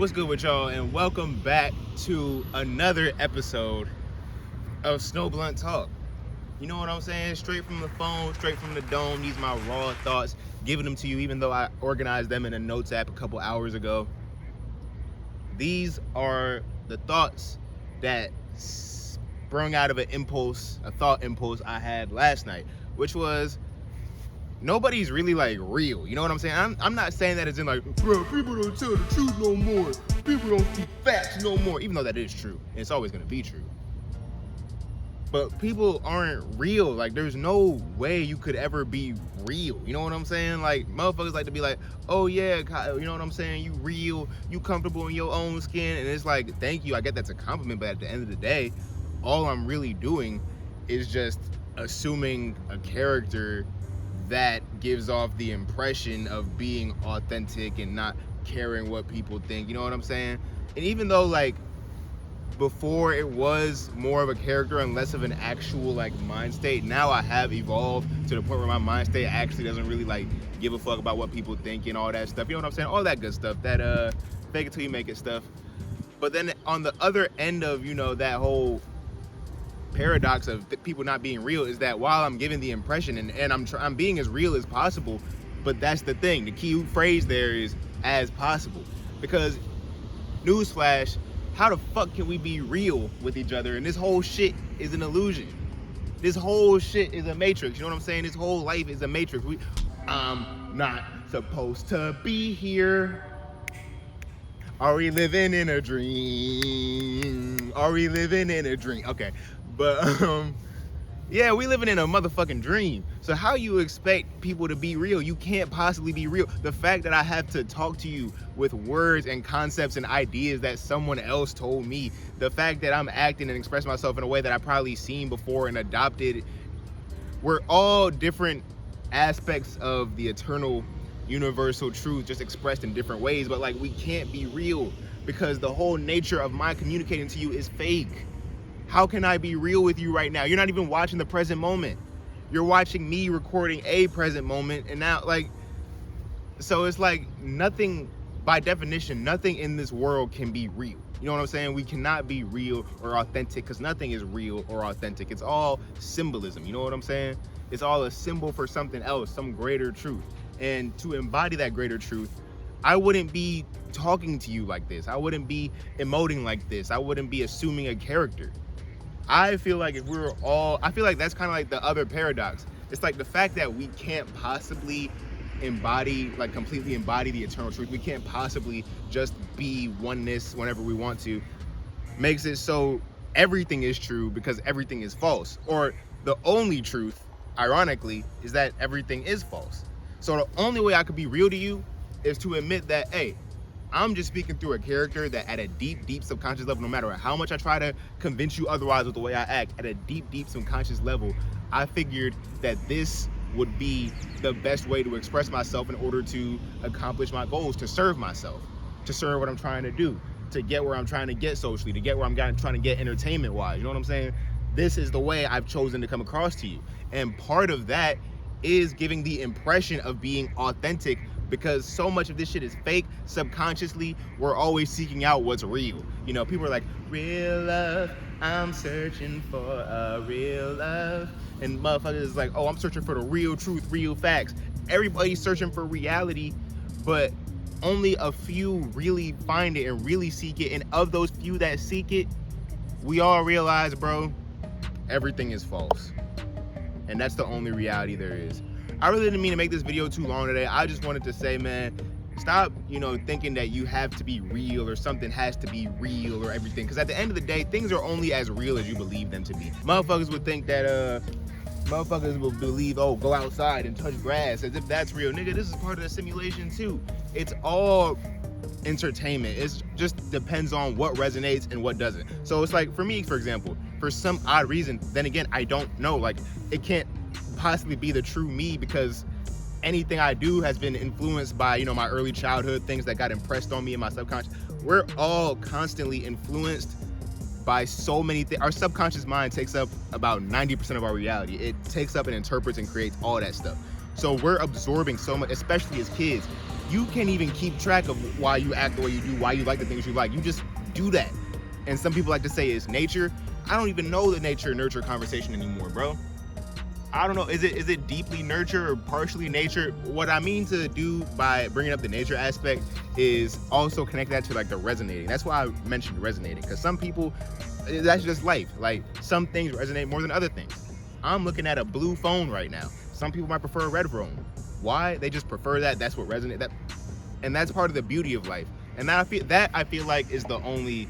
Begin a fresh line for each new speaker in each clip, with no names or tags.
What's good with y'all, and welcome back to another episode of Snow Blunt Talk. You know what I'm saying? Straight from the phone, straight from the dome. These are my raw thoughts, giving them to you even though I organized them in a notes app a couple hours ago. These are the thoughts that sprung out of a thought impulse I had last night, which was, nobody's really like real. You know what I'm saying? I'm not saying that as in like, bro, people don't tell the truth no more. People don't speak facts no more. Even though that is true. And it's always gonna be true. But people aren't real. Like, there's no way you could ever be real. You know what I'm saying? Like, motherfuckers like to be like, oh yeah, Kyle, you know what I'm saying? You real, you comfortable in your own skin. And it's like, thank you. I get that's a compliment. But at the end of the day, all I'm really doing is just assuming a character that gives off the impression of being authentic and not caring what people think. You know what I'm saying? And even though like before it was more of a character and less of an actual like mind state, now I have evolved to the point where my mind state actually doesn't really like give a fuck about what people think and all that stuff. You know what I'm saying? All that good stuff, that fake it till you make it stuff. But then on the other end of, you know, that whole paradox of people not being real is that while I'm giving the impression and I'm being as real as possible, but that's the thing, the key phrase there is as possible, because newsflash, how the fuck can we be real with each other and this whole shit is an illusion? This whole shit is a matrix. You know what I'm saying? This whole life is a matrix. I'm not supposed to be here. Are we living in a dream? Are we living in a dream? Okay. But yeah, we living in a motherfucking dream. So how you expect people to be real? You can't possibly be real. The fact that I have to talk to you with words and concepts and ideas that someone else told me, the fact that I'm acting and expressing myself in a way that I've probably seen before and adopted, we're all different aspects of the eternal universal truth, just expressed in different ways. But like, we can't be real because the whole nature of my communicating to you is fake. How can I be real with you right now? You're not even watching the present moment. You're watching me recording a present moment. And now, like, so it's like nothing, by definition, nothing in this world can be real. You know what I'm saying? We cannot be real or authentic because nothing is real or authentic. It's all symbolism. You know what I'm saying? It's all a symbol for something else, some greater truth. And to embody that greater truth, I wouldn't be talking to you like this. I wouldn't be emoting like this. I wouldn't be assuming a character. I feel like if we were all, I feel like that's kind of like the other paradox. It's like the fact that we can't possibly completely embody the eternal truth. We can't possibly just be oneness whenever we want to, makes it so everything is true because everything is false. Or the only truth, ironically, is that everything is false. So the only way I could be real to you is to admit that, hey, I'm just speaking through a character that at a deep, deep subconscious level, no matter how much I try to convince you otherwise with the way I act, at a deep, deep subconscious level, I figured that this would be the best way to express myself in order to accomplish my goals, to serve myself, to serve what I'm trying to do, to get where I'm trying to get socially, to get where I'm trying to get entertainment-wise. You know what I'm saying? This is the way I've chosen to come across to you. And part of that is giving the impression of being authentic, because so much of this shit is fake. Subconsciously, we're always seeking out what's real. You know, people are like, real love, I'm searching for a real love. And motherfuckers is like, oh, I'm searching for the real truth, real facts. Everybody's searching for reality, but only a few really find it and really seek it. And of those few that seek it, we all realize, bro, everything is false. And that's the only reality there is. I really didn't mean to make this video too long today. I just wanted to say, man, stop, you know, thinking that you have to be real or something has to be real or everything. Because at the end of the day, things are only as real as you believe them to be. Motherfuckers would think that, motherfuckers will believe, oh, go outside and touch grass as if that's real. Nigga, this is part of the simulation too. It's all entertainment. It just depends on what resonates and what doesn't. So it's like, for me, for example, for some odd reason, then again, I don't know, like, it can't possibly be the true me because anything I do has been influenced by, you know, my early childhood, things that got impressed on me in my subconscious. We're all constantly influenced by so many things. Our subconscious mind takes up about 90% of our reality. It takes up and interprets and creates all that stuff. So we're absorbing so much, especially as kids. you can't even keep track of why you act the way you do, why you like the things you like. You just do that. And some people like to say it's nature. I don't even know the nature nurture conversation anymore, bro. I don't know. Is it deeply nurture or partially nature? What I mean to do by bringing up the nature aspect is also connect that to like the resonating. That's why I mentioned resonating, because some people, that's just life. Like some things resonate more than other things. I'm looking at a blue phone right now. Some people might prefer a red phone. Why? They just prefer that. That's what resonates. And that's part of the beauty of life. And that I feel like is the only,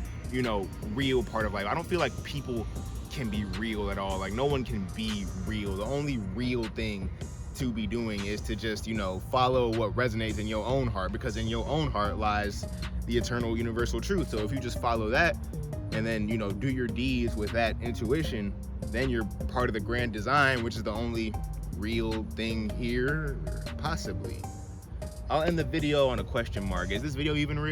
real part of life. I don't feel like people can be real at all. Like no one can be real. The only real thing to be doing is to just, follow what resonates in your own heart, because in your own heart lies the eternal universal truth. So if you just follow that and then, do your deeds with that intuition, then you're part of the grand design, which is the only real thing here, possibly. I'll end the video on a question mark. Is this video even real?